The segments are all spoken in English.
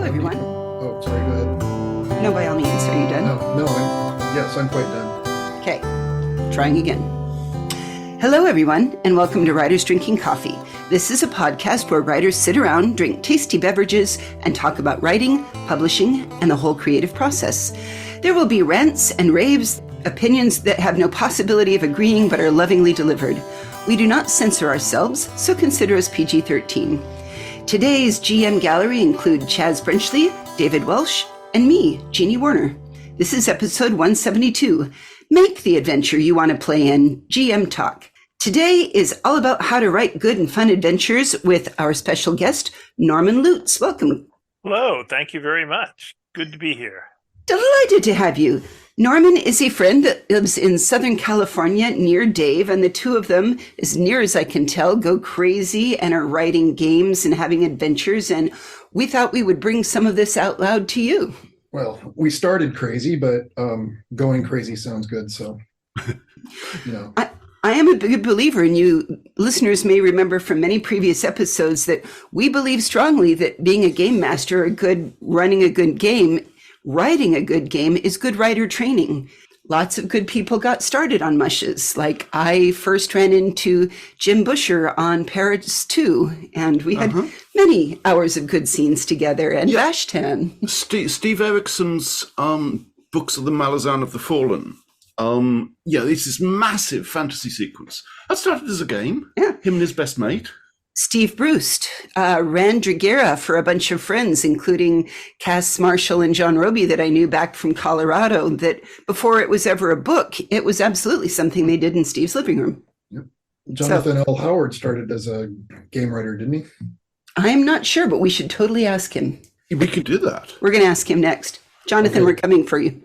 everyone. Oh, sorry, go ahead. No, by all means. Are you done? Yes, I'm quite done. Okay, trying again. Hello, everyone, and welcome to Writers Drinking Coffee. This is a podcast where writers sit around, drink tasty beverages, and talk about writing, publishing, and the whole creative process. There will be rants and raves, opinions that have no possibility of agreeing but are lovingly delivered. We do not censor ourselves, so consider us PG-13. Today's GM gallery include Chaz Brenchley, David Welsh, and me, Jeannie Warner. This is episode 172. Make the adventure you want to play in, GM Talk. Today is all about how to write good and fun adventures with our special guest, Norman Lutes. Welcome. Hello, thank you very much. Good to be here. Delighted to have you. Norman is a friend that lives in Southern California near Dave, and the two of them, as near as I can tell, go crazy and are writing games and having adventures, and we thought we would bring some of this out loud to you. Well, we started crazy, but going crazy sounds good, so, I am a big believer, and you listeners may remember from many previous episodes that we believe strongly that being a game master, running a good game, writing a good game is good writer training. Lots of good people got started on mushes. Like I first ran into Jim Busher on Paris 2, and we had many hours of good scenes together, and Vashtan. Steve Erickson's books of the Malazan of the Fallen. It's this massive fantasy sequence. That started as a game. Yeah. Him and his best mate. Steve Bruce ran Dragera for a bunch of friends, including Cass Marshall and John Roby that I knew back from Colorado, that before it was ever a book, it was absolutely something they did in Steve's living room. Yep. Jonathan L. Howard started as a game writer, didn't he? I'm not sure, but we should totally ask him. We could do that. We're going to ask him next. Jonathan, okay. We're coming for you.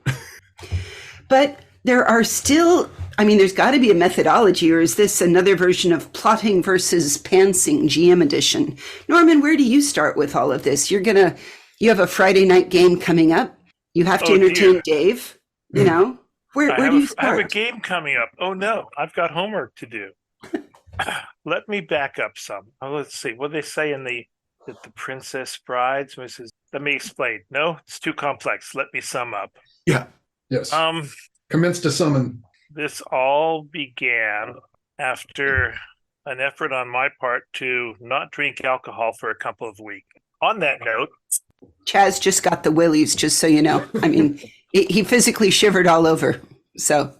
But there are still, there's got to be a methodology, or is this another version of plotting versus pantsing, GM edition? Norman, where do you start with all of this? You have a Friday night game coming up. You have to entertain Dave, Where do you start? I have a game coming up. Oh no, I've got homework to do. Let me back up some. Let's see. What they say in the Princess Brides, Mrs. Let me explain. No, it's too complex. Let me sum up. Yeah. Yes. Commence to summon. This all began after an effort on my part to not drink alcohol for a couple of weeks. On that note, Chaz just got the willies, just so you know. He physically shivered all over. So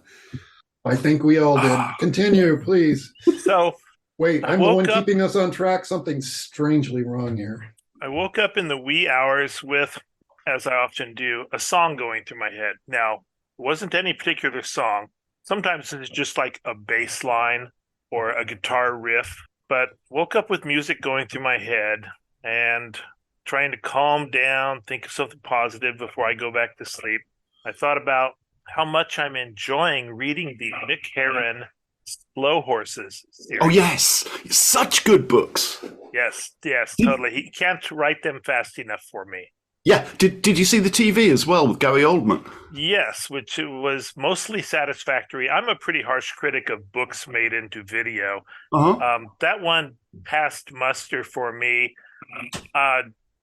I think we all did. Continue, please. So wait, I'm the one keeping us on track. Something's strangely wrong here. I woke up in the wee hours with, as I often do, a song going through my head. Now, it wasn't any particular song. Sometimes it's just like a bass line or a guitar riff, but woke up with music going through my head and trying to calm down, think of something positive before I go back to sleep. I thought about how much I'm enjoying reading the Mick Herron Slow Horses series. Oh, yes. Such good books. Yes, totally. He can't write them fast enough for me. Yeah. Did you see the TV as well with Gary Oldman? Yes, which was mostly satisfactory. I'm a pretty harsh critic of books made into video. That one passed muster for me.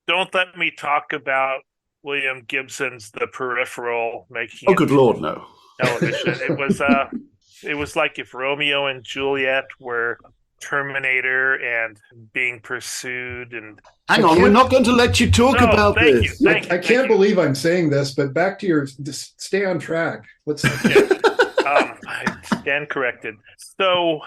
Don't let me talk about William Gibson's The Peripheral making. Oh, good Lord, no. Television. It was like if Romeo and Juliet were Terminator and being pursued and hang on, we're not going to let you talk about this. I can't believe I'm saying this, but back to your stay on track. Let's I stand corrected. So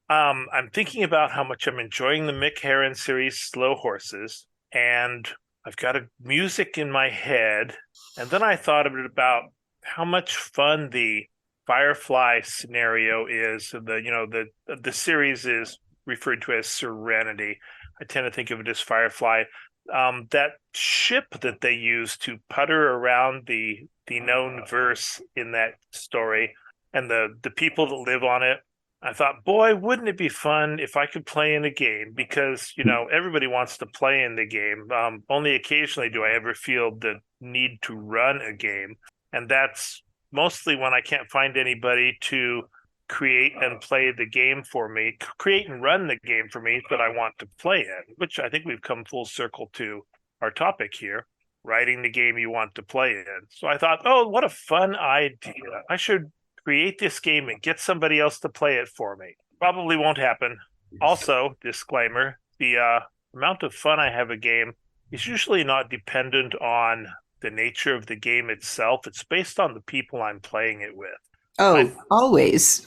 I'm thinking about how much I'm enjoying the Mick Herron series Slow Horses, and I've got a music in my head, and then I thought about how much fun the Firefly scenario is. The series is referred to as Serenity. I tend to think of it as Firefly. That ship that they use to putter around the known verse in that story and the people that live on it. I thought, boy, wouldn't it be fun if I could play in a game? Because, everybody wants to play in the game. Only occasionally do I ever feel the need to run a game. And that's mostly when I can't find anybody to create and play the game for me, create and run the game for me that I want to play in, which I think we've come full circle to our topic here. writing the game you want to play in. So I thought, oh, what a fun idea. I should create this game and get somebody else to play it for me. Probably won't happen. Also, disclaimer, the amount of fun I have a game is usually not dependent on the nature of the game itself. It's based on the people I'm playing it with. Oh, always.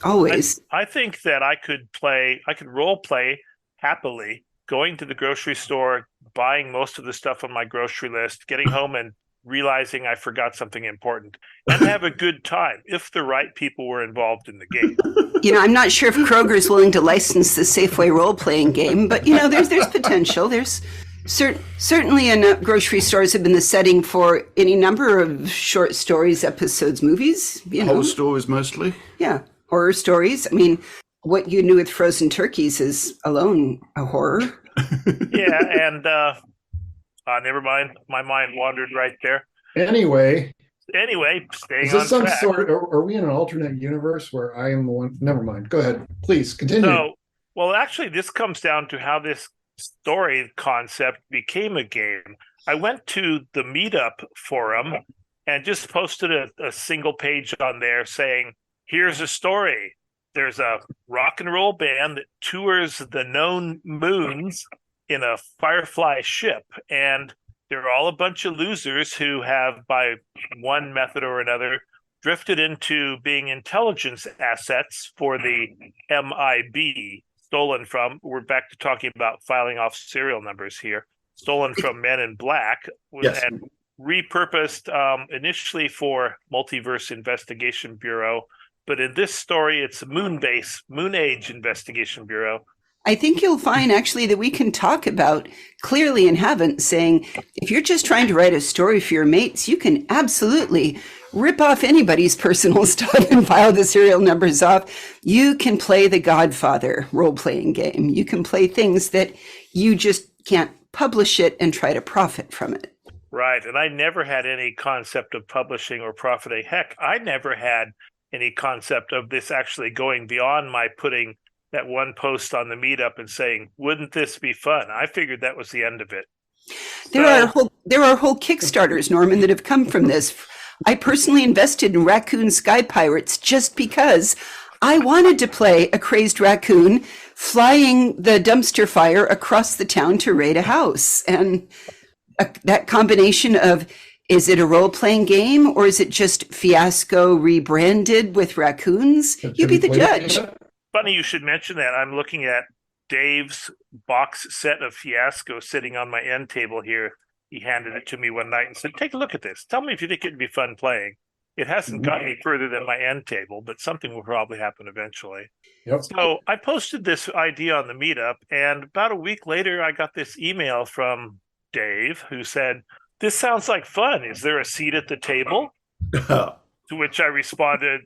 I think that I could role play happily, going to the grocery store, buying most of the stuff on my grocery list, getting home and realizing I forgot something important, and have a good time if the right people were involved in the game. I'm not sure if Kroger's willing to license the Safeway role-playing game, but there's potential. There's certainly enough grocery stores have been the setting for any number of short stories, episodes, movies. Horror stories mostly. Yeah, horror stories. I mean, what you knew with frozen turkeys is alone a horror. Yeah, and never mind. My mind wandered right there. Anyway, staying is this on some track. sort? Are we in an alternate universe where I am the one? Never mind. Go ahead, please continue. So, well, actually, this comes down to how this story concept became a game. I went to the Meetup forum and just posted a single page on there saying, "Here's a story. There's a rock and roll band that tours the known moons in a Firefly ship, and they're all a bunch of losers who have, by one method or another, drifted into being intelligence assets for the MIB, stolen from," we're back to talking about filing off serial numbers here, stolen from Men in Black, Yes. and repurposed initially for Multiverse Investigation Bureau. But in this story, it's Moon Age Investigation Bureau. I think you'll find actually that we can talk about clearly and haven't, saying if you're just trying to write a story for your mates, you can absolutely rip off anybody's personal stuff and file the serial numbers off. You can play the Godfather role-playing game. You can play things that you just can't publish it and try to profit from it. Right. And I never had any concept of publishing or profiting. Heck, I never had any concept of this actually going beyond my putting that one post on the Meetup and saying, wouldn't this be fun? I figured that was the end of it. There are whole Kickstarters, Norman, that have come from this. I personally invested in Raccoon Sky Pirates just because I wanted to play a crazed raccoon flying the dumpster fire across the town to raid a house. And that combination of, is it a role-playing game or is it just Fiasco rebranded with raccoons? You be the judge. Funny you should mention that. I'm looking at Dave's box set of Fiasco sitting on my end table here. He handed it to me one night and said, take a look at this. Tell me if you think it'd be fun playing. It hasn't gotten any further than my end table, but something will probably happen eventually. Yep. So I posted this idea on the Meetup, and about a week later, I got this email from Dave who said, this sounds like fun. Is there a seat at the table? To which I responded,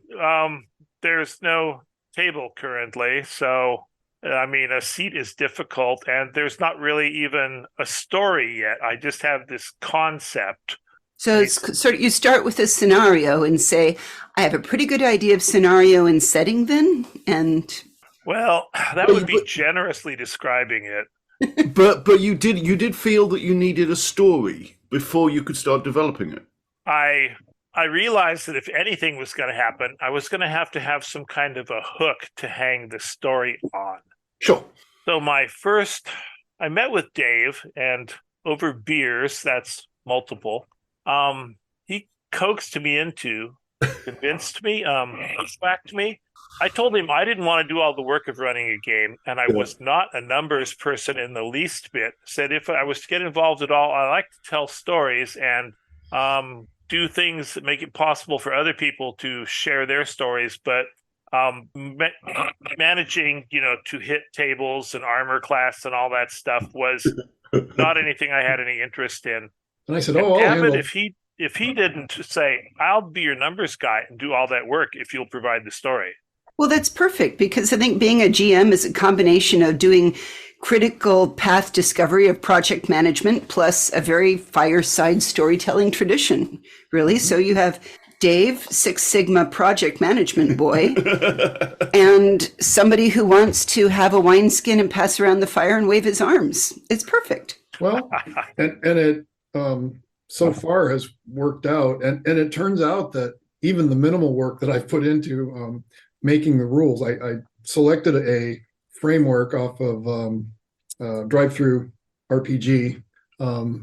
there's no table currently. So, I mean, a seat is difficult, and there's not really even a story yet. I just have this concept. So it's sort of, you start with a scenario and say, I have a pretty good idea of scenario and setting then, and... Well, that would be generously describing it. But you did feel that you needed a story before you could start developing it. I realized that if anything was going to happen, I was going to have some kind of a hook to hang the story on. Sure. So I met with Dave, and over beers, that's multiple, he coaxed me into, convinced me, bushwhacked me. I told him I didn't want to do all the work of running a game, and I was not a numbers person in the least bit. Said if I was to get involved at all, I like to tell stories and do things that make it possible for other people to share their stories, but managing, to hit tables and armor class and all that stuff was not anything I had any interest in. And I said, damn it, if he didn't say, I'll be your numbers guy and do all that work if you'll provide the story. Well, that's perfect, because I think being a GM is a combination of doing critical path discovery of project management plus a very fireside storytelling tradition, really. So you have Dave, Six Sigma project management boy, and somebody who wants to have a wineskin and pass around the fire and wave his arms. It's perfect. Well, and it so far has worked out. And it turns out that even the minimal work that I've put into making the rules, I selected a framework off of Drive-Through RPG.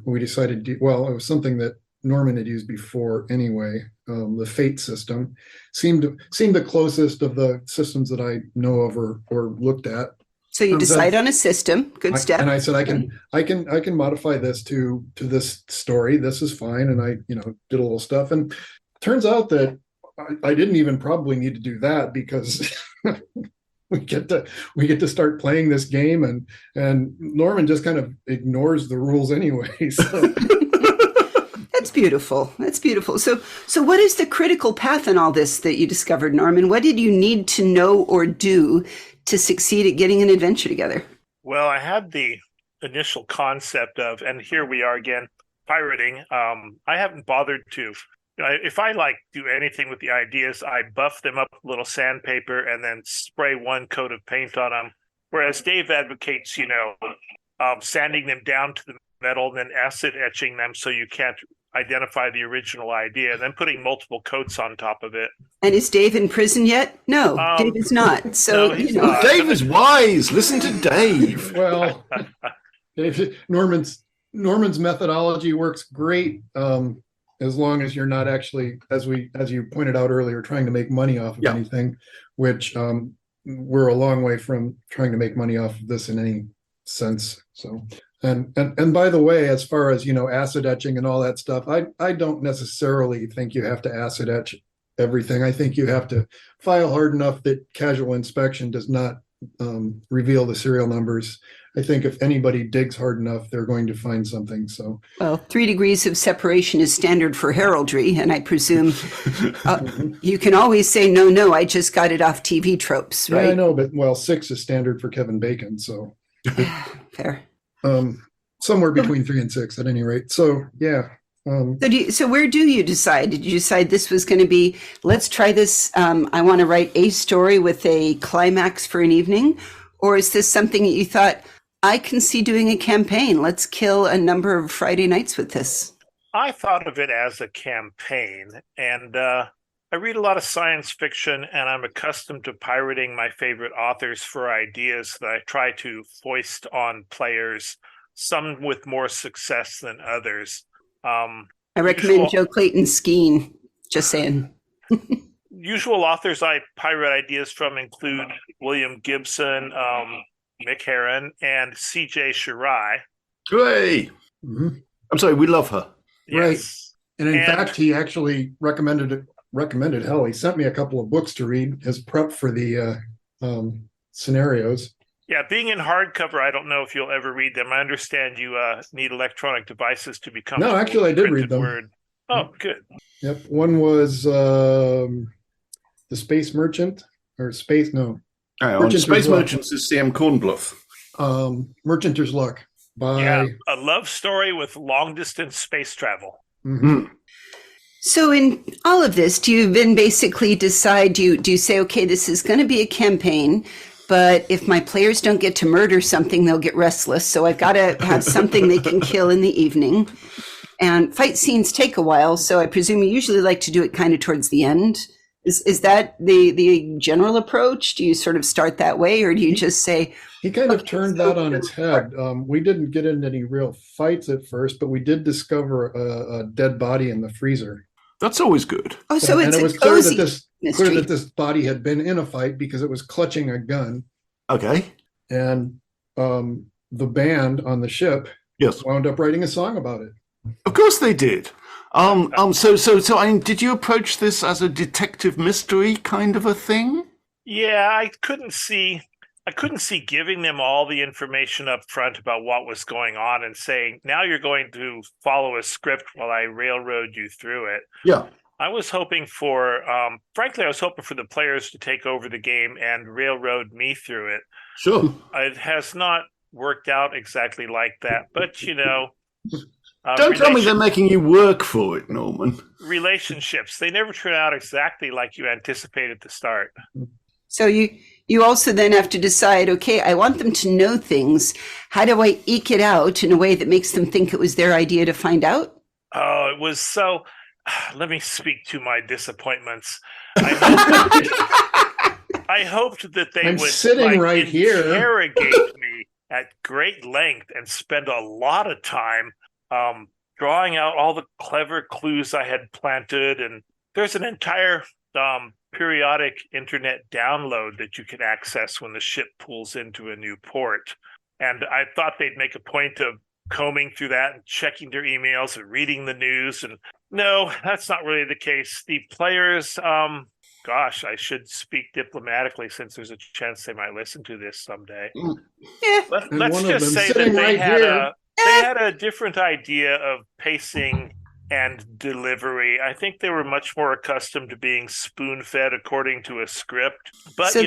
We decided, it was something that Norman had used before anyway. The Fate system seemed the closest of the systems that I know of or looked at. So you decide on a system. Good step. And I said, I can modify this to this story. This is fine. And I, did a little stuff. And it turns out that I didn't even probably need to do that, because we get to start playing this game, and Norman just kind of ignores the rules anyway. So. That's beautiful. That's beautiful. So what is the critical path in all this that you discovered, Norman? What did you need to know or do to succeed at getting an adventure together? Well, I had the initial concept of, and here we are again, pirating. I haven't bothered to, if I do anything with the ideas, I buff them up with a little sandpaper and then spray one coat of paint on them. Whereas Dave advocates, sanding them down to the metal and then acid etching them so you can't identify the original idea, and then putting multiple coats on top of it. And is Dave in prison yet? No, Dave is not. So no, not. Dave is wise. Listen to Dave. Well, Norman's methodology works great, as long as you're not actually, as you pointed out earlier, trying to make money off of anything, which we're a long way from trying to make money off of this in any sense. So. And by the way, as far as acid etching and all that stuff, I don't necessarily think you have to acid etch everything. I think you have to file hard enough that casual inspection does not reveal the serial numbers. I think if anybody digs hard enough, they're going to find something. So, well, 3 degrees of separation is standard for heraldry, and I presume you can always say no. I just got it off TV tropes, right? Yeah, I know, but 6 is standard for Kevin Bacon, so fair. Somewhere between 3 and 6 at any rate. So yeah. So where do you decide? Did you decide this was going to be, let's try this, I want to write a story with a climax for an evening? Or is this something that you thought, I can see doing a campaign. Let's kill a number of Friday nights with this? I thought of it as a campaign, and I read a lot of science fiction, and I'm accustomed to pirating my favorite authors for ideas that I try to foist on players, some with more success than others. I recommend Joe Clayton Skeen, just saying. Usual authors I pirate ideas from include William Gibson, Mick Herron, and C.J. Shirai. Hooray! Mm-hmm. I'm sorry, we love her. Yes. Right. And in fact, he actually recommended, hell, he sent me a couple of books to read as prep for the scenarios. Yeah, being in hardcover, I don't know if you'll ever read them. I understand you need electronic devices to become. No, actually, I did read them. Word. Oh, good. Yep. One was The Space Merchant, or Space, no. Space Merchants is C.M. Cornbluth. Merchanter's Luck. Yeah, a love story with long-distance space travel. Mm-hmm. So in all of this, do you then basically decide, do you say, okay, this is going to be a campaign, but if my players don't get to murder something, they'll get restless. So I've got to have something they can kill in the evening. And fight scenes take a while, so I presume you usually like to do it kind of towards the end. Is that the general approach? Do you sort of start that way, or do you just say... He kind of turned that on its head. We didn't get into any real fights at first, but we did discover a dead body in the freezer. That's always good. Oh, so and it's it was a clear cozy that this body had been in a fight because it was clutching a gun. Okay. And the band on the ship wound up writing a song about it. Of course they did. So did you approach this as a detective mystery kind of a thing? Yeah, I couldn't see giving them all the information up front about what was going on and saying, now you're going to follow a script while I railroad you through it. Yeah. I was hoping for, frankly, I was hoping for the players to take over the game and railroad me through it. Sure. It has not worked out exactly like that, but don't tell me they're making you work for it, Norman. Relationships, they never turn out exactly like you anticipated to start. So you also then have to decide, okay, I want them to know things. How do I eke it out in a way that makes them think it was their idea to find out? Oh, it was so. Let me speak to my disappointments. I hoped that they I'm would sitting right here. interrogate me at great length and spend a lot of time drawing out all the clever clues I had planted. And there's an entire periodic internet download that you can access when the ship pulls into a new port. And I thought they'd make a point of combing through that and checking their emails and reading the news. And no, that's not really the case. The players, gosh, I should speak diplomatically since there's a chance they might listen to this someday. Yeah. Let's just say that they had a different idea of pacing and delivery. I think they were much more accustomed to being spoon-fed according to a script. But So-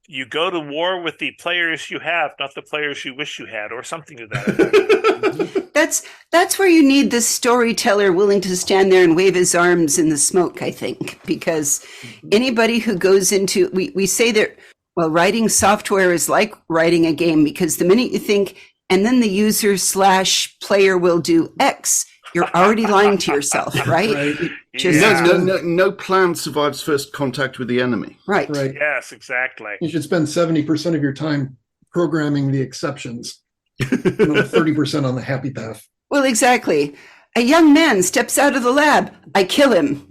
you go to war with the players you have, not the players you wish you had, or something to that effect. That's where you need the storyteller willing to stand there and wave his arms in the smoke, I think, because anybody who goes into, we say that, well, writing software is like writing a game, because the minute you think, and then the user/player will do X, you're already lying to yourself, right? Right. Just- No plan survives first contact with the enemy. Right. Right. Yes, exactly. You should spend 70% of your time programming the exceptions, 30% on the happy path. Well, exactly. A young man steps out of the lab. I kill him.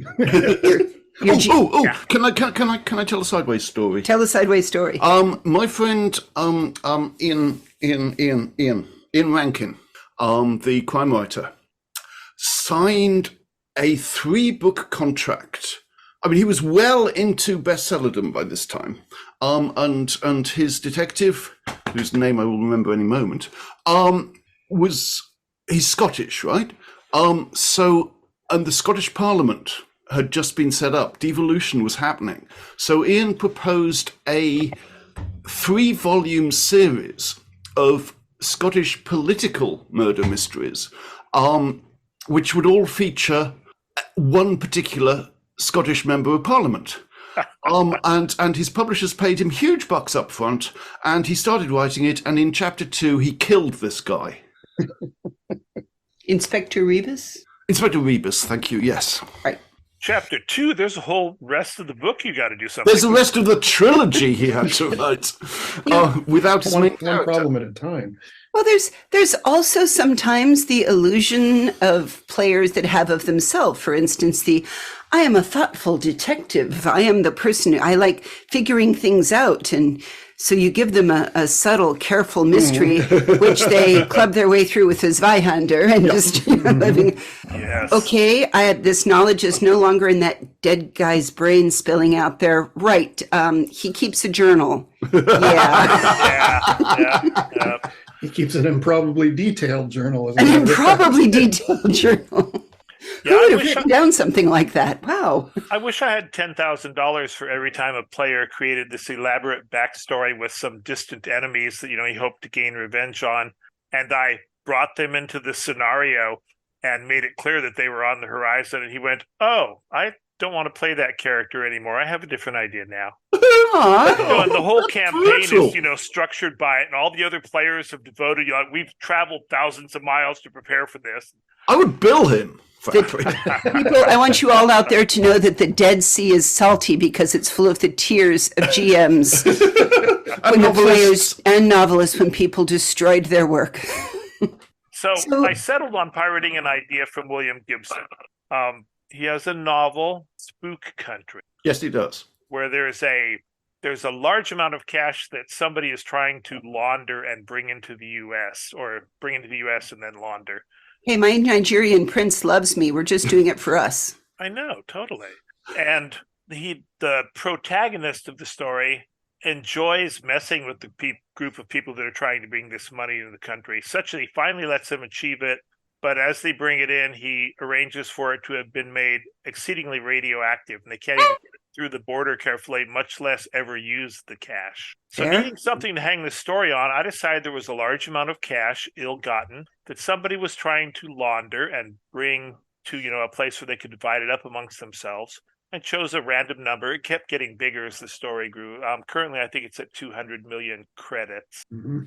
Can I tell a sideways story? Tell a sideways story. My friend, Ian Rankin, the crime writer, signed a 3-book contract. I mean, he was well into bestsellerdom by this time. And his detective, whose name I will remember any moment, he's Scottish, right? And the Scottish Parliament had just been set up. Devolution was happening. So Ian proposed a 3-volume series of Scottish political murder mysteries, which would all feature one particular Scottish member of Parliament. And his publishers paid him huge bucks up front, and he started writing it, and in chapter 2, he killed this guy. Inspector Rebus? Inspector Rebus, thank you, yes. Right. Chapter 2, there's a whole rest of the book you got to do something. There's the rest of the trilogy he had to write without his main one problem at a time. Well, there's also sometimes the illusion of players that have of themselves. For instance, I am a thoughtful detective. I am the person I like figuring things out. And so you give them a subtle, careful mystery, which they club their way through with a Zweihander and just living. Yes. Okay, this knowledge is no longer in that dead guy's brain spilling out there. Right. He keeps a journal. Yeah. He keeps an improbably detailed journal. An improbably detailed journal. Yeah, Who would have written down something like that? Wow. I wish I had $10,000 for every time a player created this elaborate backstory with some distant enemies that, he hoped to gain revenge on. And I brought them into the scenario and made it clear that they were on the horizon. And he went, "Oh, I don't want to play that character anymore. I have a different idea now." Aww. And the whole campaign brutal. is, structured by it. And all the other players have devoted, we've traveled thousands of miles to prepare for this. I would bill him, frankly. People, I want you all out there to know that the Dead Sea is salty because it's full of the tears of GMs when the players and novelists when people destroyed their work. So I settled on pirating an idea from William Gibson. He has a novel, Spook Country. Yes, he does. Where there's a large amount of cash that somebody is trying to launder and bring into the U.S. or bring into the U.S. and then launder. Hey, my Nigerian prince loves me. We're just doing it for us. I know, totally. And the protagonist of the story enjoys messing with the group of people that are trying to bring this money into the country, such that he finally lets them achieve it. But as they bring it in, he arranges for it to have been made exceedingly radioactive, and they can't even get it through the border carefully, much less ever use the cash. So needing something to hang the story on, I decided there was a large amount of cash, ill-gotten, that somebody was trying to launder and bring to, a place where they could divide it up amongst themselves. I chose a random number. It kept getting bigger as the story grew. Currently, I think it's at 200 million credits. Mm-hmm.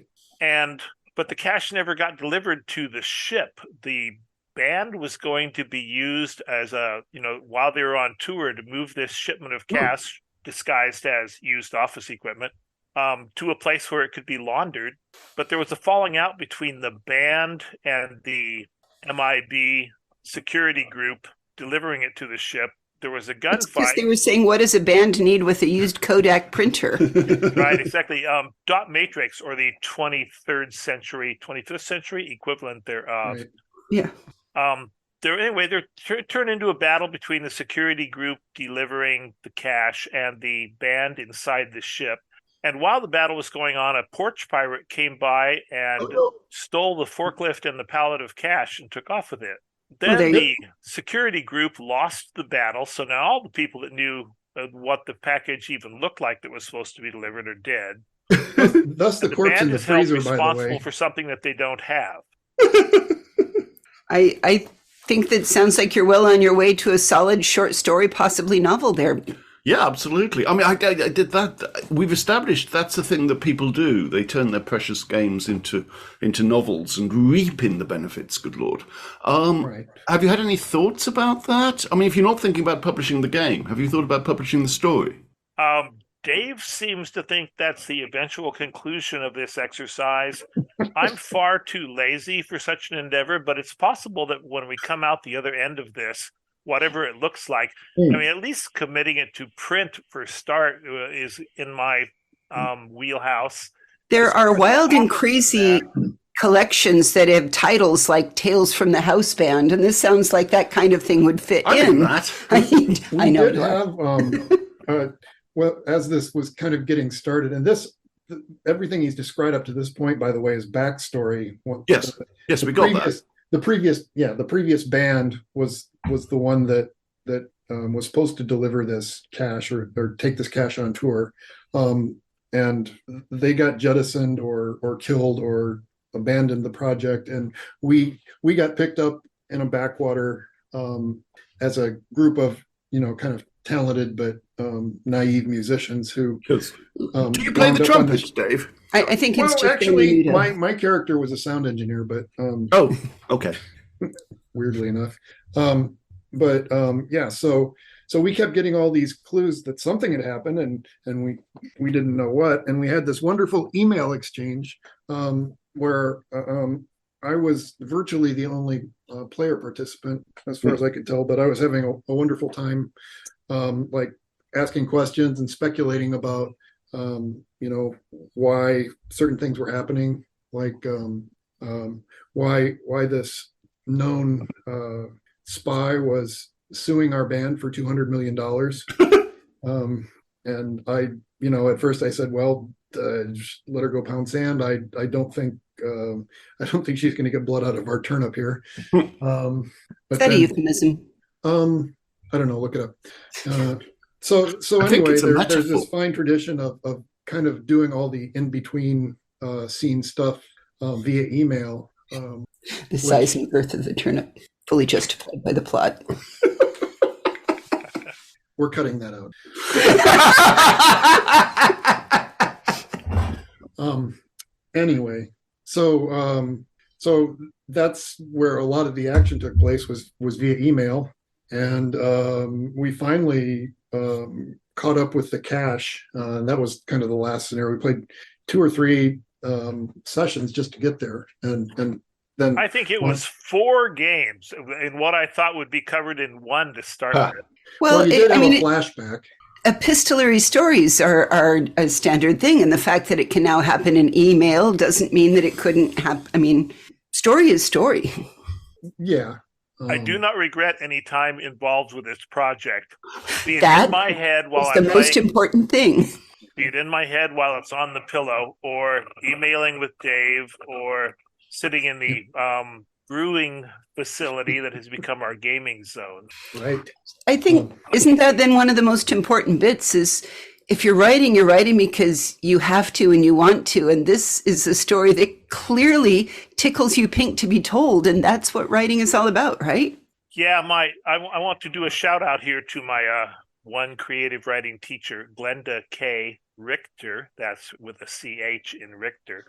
But the cash never got delivered to the ship. The band was going to be used as while they were on tour to move this shipment of cash disguised as used office equipment to a place where it could be laundered. But there was a falling out between the band and the MIB security group delivering it to the ship. There was a gunfight. Because they were saying, what does a band need with a used Kodak printer? Right, exactly. Dot matrix, or the 25th century equivalent thereof. Right. Yeah. There turned into a battle between the security group delivering the cash and the band inside the ship. And while the battle was going on, a porch pirate came by and stole the forklift and the pallet of cash and took off with it. Then the security group lost the battle, so now all the people that knew what the package even looked like that was supposed to be delivered are dead. Thus the corpse in the freezer, by the way. Responsible for something that they don't have. I think that sounds like you're well on your way to a solid short story, possibly novel there. Yeah, absolutely. I mean, I did that. We've established that's the thing that people do. They turn their precious games into novels and reap in the benefits, good Lord. Right. Have you had any thoughts about that? I mean, if you're not thinking about publishing the game, have you thought about publishing the story? Dave seems to think that's the eventual conclusion of this exercise. I'm far too lazy for such an endeavor, but it's possible that when we come out the other end of this, whatever it looks like, I mean, at least committing it to print for start is in my wheelhouse. There are wild and crazy collections that have titles like Tales from the House Band, and this sounds like that kind of thing would fit in. That. I know. We did have, well, as this was kind of getting started, and everything he's described up to this point, by the way, is backstory. Yes, we got that. The previous band was the one that was supposed to deliver this cash or take this cash on tour, and they got jettisoned or killed or abandoned the project, and we got picked up in a backwater as a group of kind of talented but naive musicians who. Do you play the trumpets, Dave? I think it's just actually my character was a sound engineer, but okay. Weirdly enough, yeah. So we kept getting all these clues that something had happened, and we didn't know what. And we had this wonderful email exchange where I was virtually the only player participant, as far as I could tell. But I was having a wonderful time, like asking questions and speculating about why certain things were happening, like why this known spy was suing our band for $200 million. And I, at first I said, well, just let her go pound sand. I don't think she's going to get blood out of our turnip here. But is that a euphemism? I don't know. Look it up. So anyway, there's this fine tradition of kind of doing all the in-between scene stuff via email. The size and girth of the turnip, fully justified by the plot. We're cutting that out. Anyway, so that's where a lot of the action took place was via email, and we finally caught up with the cache. And that was kind of the last scenario. We played 2 or 3 sessions just to get there, and then I think it was 4 games in what I thought would be covered in 1 to start with. Well, you did have a flashback. Epistolary stories are a standard thing, and the fact that it can now happen in email doesn't mean that it couldn't happen. I mean, story is story. Yeah. I do not regret any time involved with this project. Being That in my head while is the most important thing. Be it in my head while it's on the pillow, or emailing with Dave, or sitting in the brewing facility that has become our gaming zone. Right. I think, isn't that then one of the most important bits is if you're writing because you have to and you want to, and this is a story that clearly tickles you pink to be told, and that's what writing is all about, right? Yeah, I want to do a shout out here to my one creative writing teacher, Glenda K. Richter. That's with a CH in Richter.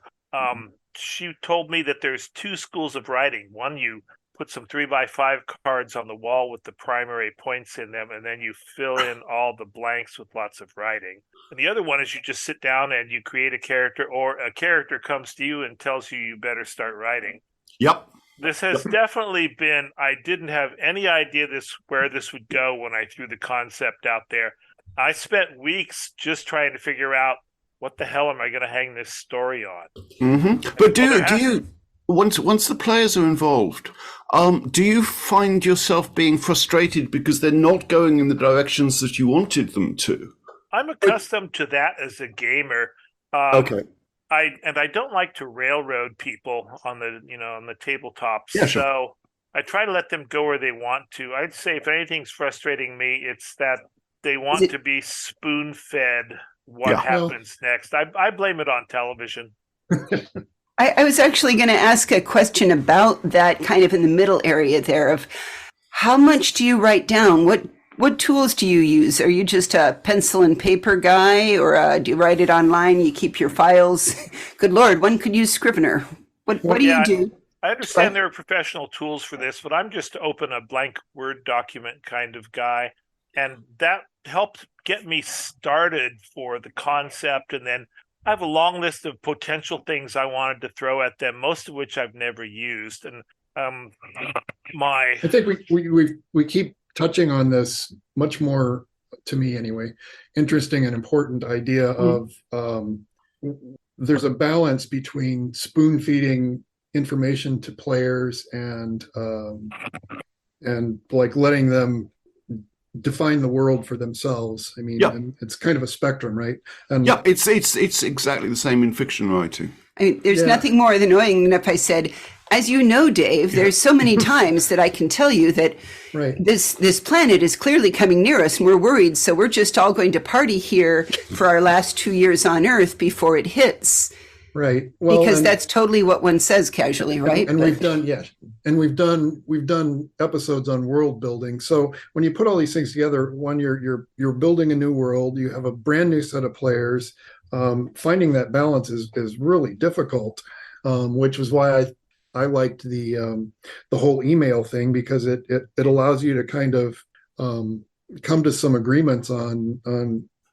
She told me that there's 2 schools of writing. One, you put some 3x5 cards on the wall with the primary points in them, and then you fill in all the blanks with lots of writing. And the other one is you just sit down and you create a character, or a character comes to you and tells you better start writing. Yep. This has definitely been, I didn't have any idea where this would go when I threw the concept out there. I spent weeks just trying to figure out what the hell am I going to hang this story on. Mm-hmm. But do you once the players are involved, do you find yourself being frustrated because they're not going in the directions that you wanted them to? I'm accustomed to that as a gamer. Okay. I don't like to railroad people on the tabletops. Yeah, sure. So I try to let them go where they want to. I'd say if anything's frustrating me, it's that they want to be spoon-fed what happens next. I blame it on television. I was actually going to ask a question about that, kind of in the middle area there, of how much do you write down? What tools do you use? Are you just a pencil and paper guy, or do you write it online? You keep your files? Good Lord, one could use Scrivener. What do you do? I understand there are professional tools for this, but I'm just open a blank Word document kind of guy. And that helped get me started for the concept. And then I have a long list of potential things I wanted to throw at them, most of which I've never used. And I think we keep touching on this much more, to me anyway, interesting and important idea of there's a balance between spoon feeding information to players and like letting them define the world for themselves. I mean, and it's kind of a spectrum, right? And it's exactly the same in fiction writing. I mean, there's nothing more annoying than if I said, as you know, Dave, there's so many times that I can tell you that this planet is clearly coming near us and we're worried. So we're just all going to party here for our last 2 years on Earth before it hits. Right. Well, because that's totally what one says casually, right? And we've done episodes on world building. So when you put all these things together, one, you're building a new world. You have a brand new set of players. Finding that balance is really difficult, which was why I liked the whole email thing, because it allows you to kind of come to some agreements on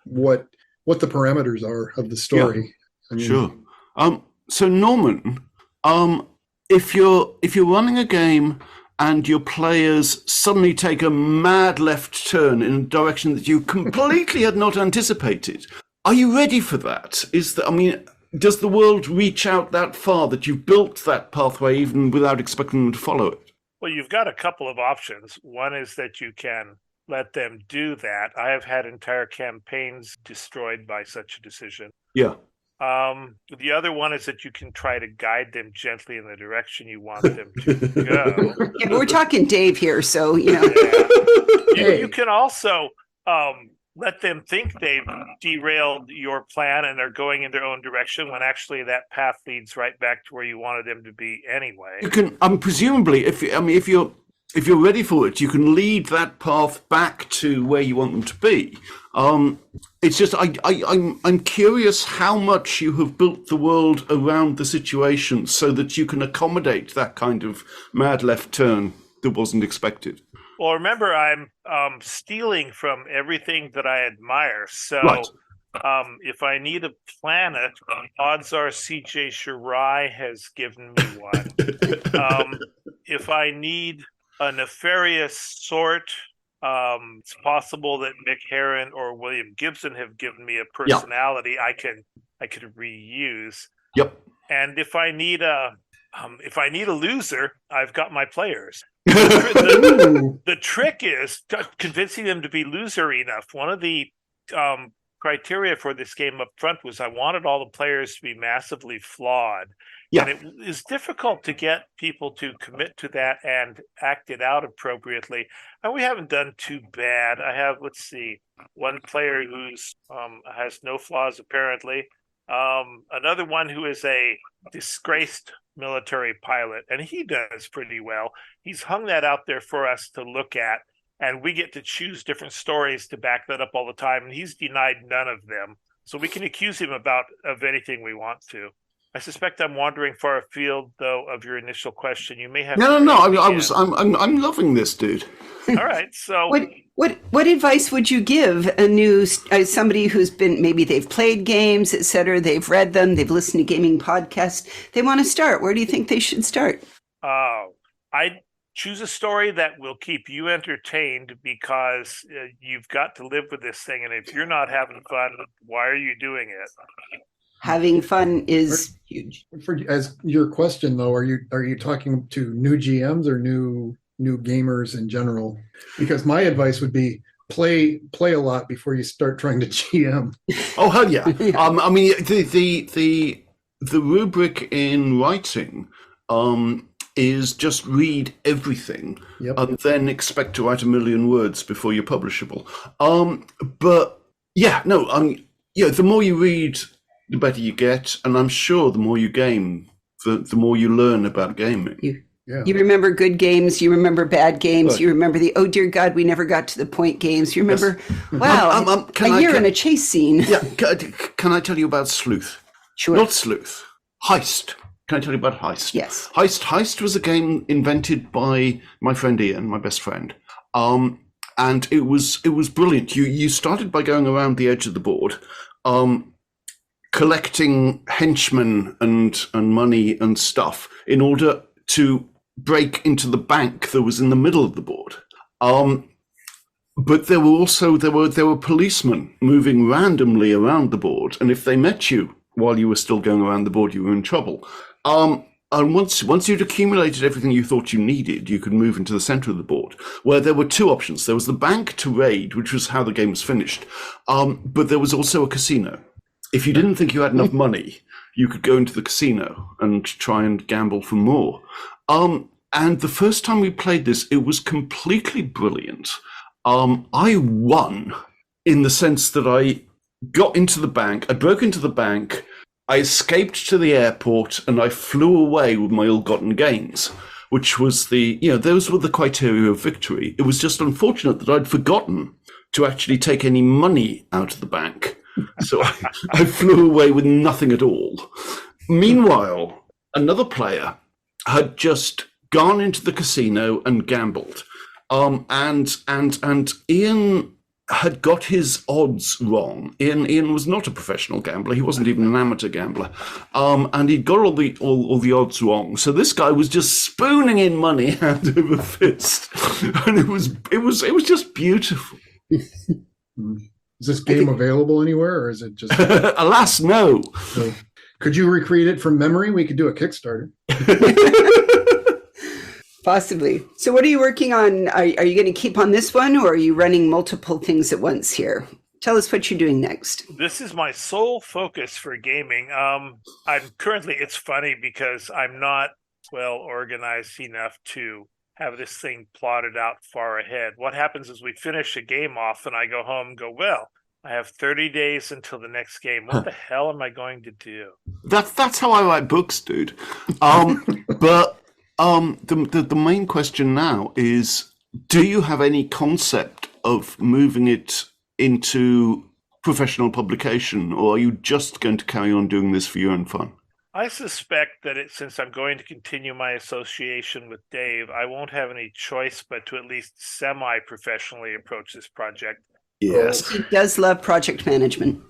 what the parameters are of the story. Yeah, I mean, sure. So Norman, if you're running a game and your players suddenly take a mad left turn in a direction that you completely had not anticipated, are you ready for that? Does the world reach out that far that you've built that pathway even without expecting them to follow it? Well, you've got a couple of options. One is that you can let them do that. I have had entire campaigns destroyed by such a decision. Yeah. The other one is that you can try to guide them gently in the direction you want them to go. Yeah, but we're talking Dave here, so, you know. You can also let them think they've derailed your plan and are going in their own direction when actually that path leads right back to where you wanted them to be anyway. You can, presumably, if you're ready for it, you can lead that path back to where you want them to be. It's just I'm curious how much you have built the world around the situation so that you can accommodate that kind of mad left turn that wasn't expected. Well, remember, I'm stealing from everything that I admire. So if I need a planet, odds are C.J. Shirai has given me one. If I need a nefarious sort, it's possible that Mick Herron or William Gibson have given me a personality I could reuse. Yep. And if I need a loser, I've got my players. The trick is convincing them to be loser enough. One of the criteria for this game up front was I wanted all the players to be massively flawed. Yeah. And it is difficult to get people to commit to that and act it out appropriately. And we haven't done too bad. I have, one player who's has no flaws apparently. Another one who is a disgraced military pilot, and he does pretty well. He's hung that out there for us to look at, and we get to choose different stories to back that up all the time, and he's denied none of them. So we can accuse him of anything we want to. I suspect I'm wandering far afield, though, of your initial question. You may have No. I'm loving this, dude. All right, so What advice would you give a new somebody who's been, maybe they've played games, etc., they've read them, they've listened to gaming podcasts, they want to start? Where do you think they should start? I choose a story that will keep you entertained, because you've got to live with this thing, and if you're not having fun, why are you doing it? Having fun is huge. As your question though, are you talking to new GMs or new gamers in general? Because my advice would be play a lot before you start trying to GM. Oh hell yeah! I mean the rubric in writing is just read everything and then expect to write 1 million words before you're publishable. But yeah, no, the more you read, the better you get, and I'm sure the more you game, the more you learn about gaming. You remember good games, you remember bad games, you remember the, oh dear God, we never got to the point games. You remember, wow, a year in a chase scene. Yeah, can I tell you about Sleuth? Sure. Not Sleuth. Heist. Can I tell you about Heist? Yes. Heist was a game invented by my friend Ian, my best friend. And it was brilliant. You started by going around the edge of the board, collecting henchmen and money and stuff in order to break into the bank that was in the middle of the board. But there were policemen moving randomly around the board, and if they met you while you were still going around the board, you were in trouble. And once you'd accumulated everything you thought you needed, you could move into the center of the board, where there were two options. There was the bank to raid, which was how the game was finished, but there was also a casino. If you didn't think you had enough money, you could go into the casino and try and gamble for more. And the first time we played this, it was completely brilliant. I won in the sense that I got into the bank, I broke into the bank, I escaped to the airport, and I flew away with my ill-gotten gains, which was those were the criteria of victory. It was just unfortunate that I'd forgotten to actually take any money out of the bank. So I flew away with nothing at all. Meanwhile, another player had just gone into the casino and gambled. And Ian had got his odds wrong. Ian was not a professional gambler. He wasn't even an amateur gambler. And he'd got all the odds wrong. So this guy was just spooning in money hand over fist. And it was just beautiful. Is this game available anywhere, or is it just... Alas, no. So, could you recreate it from memory? We could do a Kickstarter. Possibly. So what are you working on? Are you going to keep on this one, or are you running multiple things at once here? Tell us what you're doing next. This is my sole focus for gaming. It's funny because I'm not well organized enough to have this thing plotted out far ahead. What happens is we finish a game off and I go home and go, well, I have 30 days until the next game. What the hell am I going to do? That's how I write books, dude. But the main question now is, do you have any concept of moving it into professional publication, or are you just going to carry on doing this for your own fun? I suspect that since I'm going to continue my association with Dave, I won't have any choice but to at least semi-professionally approach this project. Yes. He does love project management.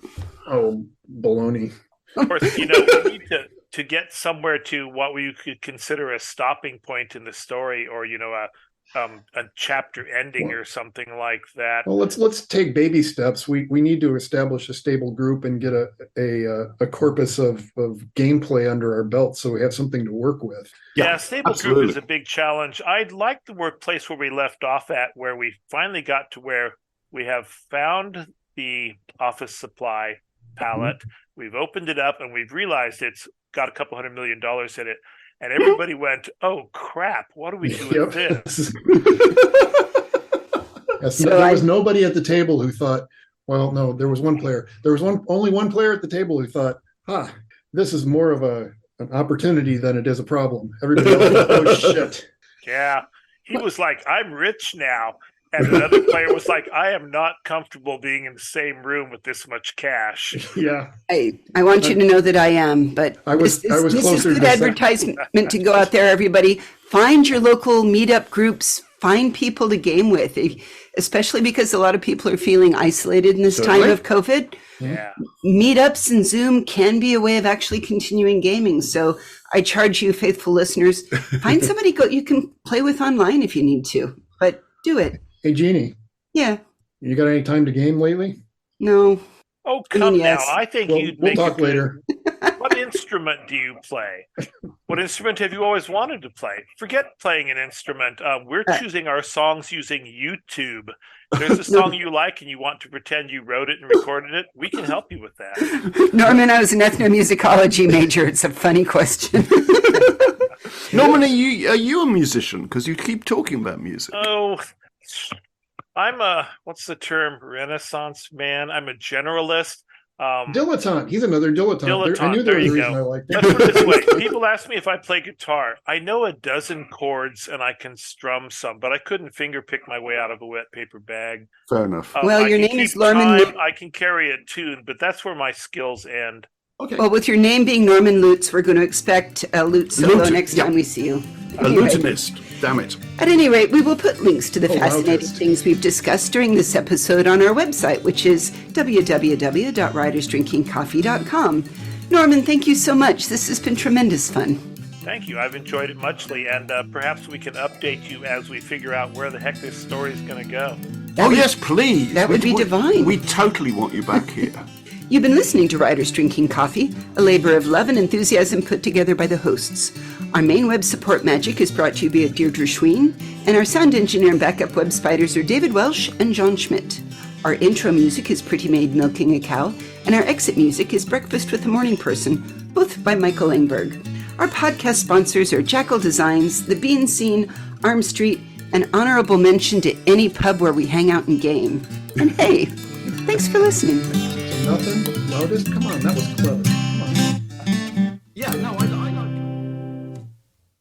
Oh, baloney. Of course, we need to get somewhere to what we could consider a stopping point in the story, or a chapter ending or something like that. Well, let's take baby steps. We need to establish a stable group and get a corpus of gameplay under our belt, so we have something to work with. Yeah, stable group is a big challenge. I'd like the workplace where we left off at, where we finally got to where we have found the office supply palette. Mm-hmm. We've opened it up and we've realized it's got a couple $100 million in it. And everybody went, oh, crap, what do we do with this? Yes, there was nobody at the table who thought, well, no, there was one player. There was only one player at the table who thought, this is more of an opportunity than it is a problem. Everybody else, oh, shit. Yeah, he was like, I'm rich now. And another player was like, I am not comfortable being in the same room with this much cash. Yeah. I want you to know that I am, but this is closer good to advertisement to go out there, everybody. Find your local meetup groups, find people to game with, especially because a lot of people are feeling isolated in this time of COVID. Yeah. Meetups and Zoom can be a way of actually continuing gaming. So I charge you, faithful listeners, find somebody you can play with online if you need to, but do it. Hey, Jeannie. Yeah. You got any time to game lately? No. Oh, come Yes. now. I think you'd We'll make talk later. What instrument do you play? What instrument have you always wanted to play? Forget playing an instrument. We're choosing our songs using YouTube. If there's a song you like and you want to pretend you wrote it and recorded it, we can help you with that. Norman, I was an ethnomusicology major. It's a funny question. Norman, are you a musician? Because you keep talking about music. Oh, I'm what's the term? Renaissance man. I'm a generalist. Dilettante. He's another dilettante. I knew there was a reason I liked it. Let's put it this way. People ask me if I play guitar. I know a dozen chords and I can strum some, but I couldn't finger pick my way out of a wet paper bag. Fair enough. Well, your name is Norman. I can carry a tune, but that's where my skills end. Okay. Well, with your name being Norman Lutes, we're going to expect a lute solo next time we see you. A lutenist. Damn it. At any rate, we will put links to the fascinating loudest. things we've discussed during this episode on our website, which is www.writersdrinkingcoffee.com. Norman, thank you so much. This has been tremendous fun. Thank you. I've enjoyed it muchly, and perhaps we can update you as we figure out where the heck this story is going to go. Yes, please. That would be divine. We totally want you back here. You've been listening to Writers Drinking Coffee, a labor of love and enthusiasm put together by the hosts. Our main web support magic is brought to you via Deirdre Schween, and our sound engineer and backup web spiders are David Welsh and John Schmidt. Our intro music is Pretty Maid Milking a Cow, and our exit music is Breakfast with the Morning Person, both by Michael Engberg. Our podcast sponsors are Jackal Designs, The Bean Scene, Arm Street, and honorable mention to any pub where we hang out and game. And hey, thanks for listening. Nothing loudest? Come on, that was clever.